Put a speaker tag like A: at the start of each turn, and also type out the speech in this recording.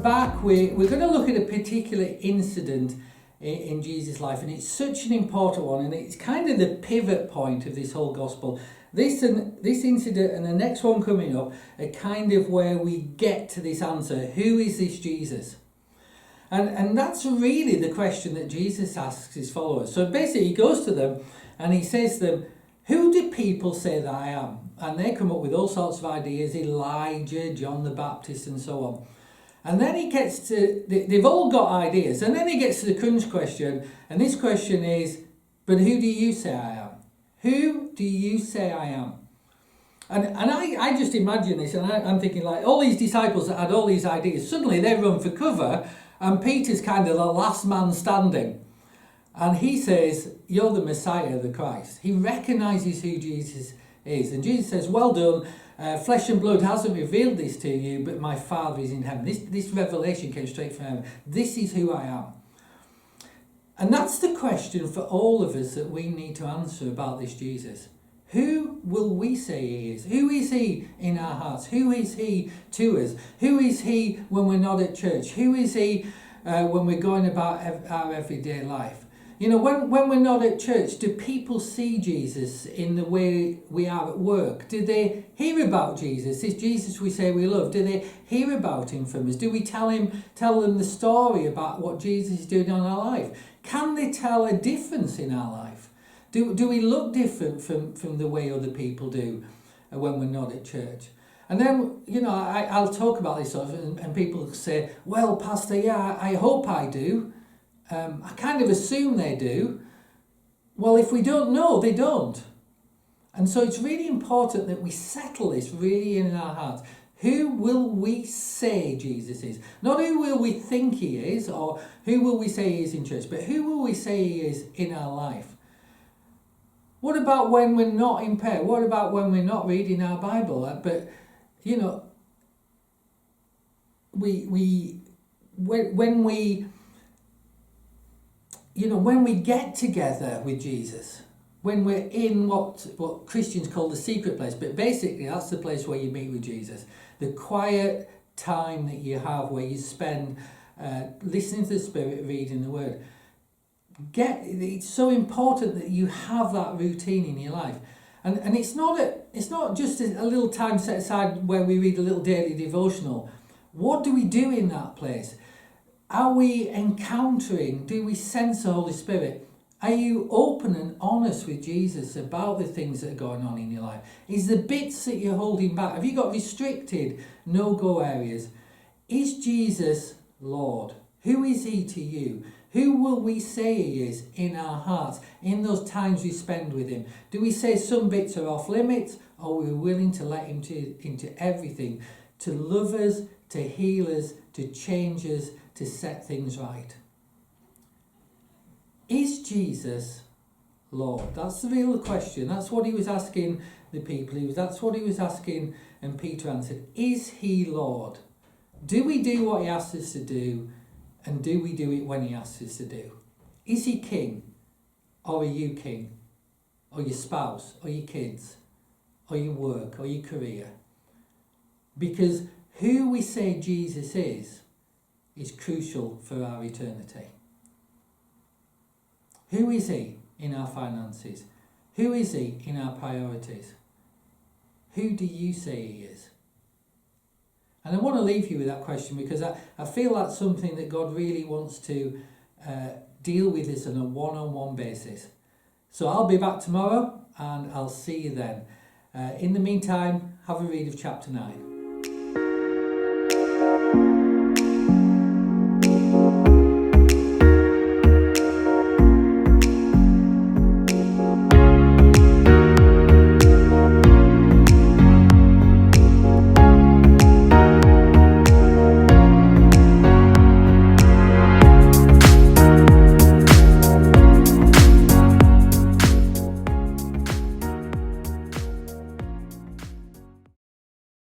A: back, we're going to look at a particular incident in Jesus' life, and it's such an important one, and it's kind of the pivot point of this whole gospel. This incident and the next one coming up are kind of where we get to this answer: who is this Jesus? And that's really the question that Jesus asks his followers. So basically he goes to them and he says to them, who do people say that I am? And they come up with all sorts of ideas: Elijah, John the Baptist, and so on. And then he gets to, they've all got ideas, and then he gets to the crunch question, and this question is, but who do you say I am? Who do you say I am? And I just imagine this, and I'm thinking, like, all these disciples that had all these ideas, suddenly they run for cover, and Peter's kind of the last man standing. And he says, you're the Messiah, the Christ. He recognises who Jesus is. And Jesus says, well done, flesh and blood hasn't revealed this to you, but my Father is in heaven. This revelation came straight from heaven. This is who I am. And that's the question for all of us that we need to answer about this Jesus. Who will we say he is? Who is he in our hearts? Who is he to us? Who is he when we're not at church? Who is he when we're going about our everyday life? You know, when we're not at church, do people see Jesus in the way we are at work? Do they hear about Jesus, this Jesus we say we love? Do they hear about him from us? Do we tell them the story about what Jesus is doing in our life? Can they tell a difference in our life? Do we look different from the way other people do when we're not at church? And then, you know, I'll talk about this stuff, and people say, well, Pastor, yeah, I hope I do. I kind of assume they do. Well, if we don't know, they don't. And so it's really important that we settle this really in our hearts. Who will we say Jesus is? Not who will we think he is, or who will we say he is in church, but who will we say he is in our life? What about when we're not in prayer? What about when we're not reading our Bible? But, you know, when we get together with Jesus, when we're in what Christians call the secret place, but basically that's the place where you meet with Jesus, the quiet time that you have where you spend listening to the Spirit, reading the Word. It's so important that you have that routine in your life, and it's not just a little time set aside where we read a little daily devotional. What do we do in that place? Are we encountering? Do we sense the Holy Spirit? Are you open and honest with Jesus about the things that are going on in your life? Is the bits that you're holding back? Have you got restricted no-go areas? Is Jesus Lord? Who is he to you? Who will we say he is in our hearts, in those times we spend with him? Do we say some bits are off limits, or are we willing to let him into everything, to love us, to heal us, to change us, to set things right? Is Jesus Lord? That's the real question. That's what he was asking the people. That's what he was asking, and Peter answered. Is he Lord? Do we do what he asks us to do? And do we do it when he asks us to do? Is he king? Or are you king? Or your spouse? Or your kids? Or your work? Or your career? Because who we say Jesus is crucial for our eternity. Who is he in our finances? Who is he in our priorities? Who do you say he is? And I want to leave you with that question, because I feel that's something that God really wants to deal with us on a one-on-one basis. So I'll be back tomorrow, and I'll see you then. In the meantime, have a read of chapter 9.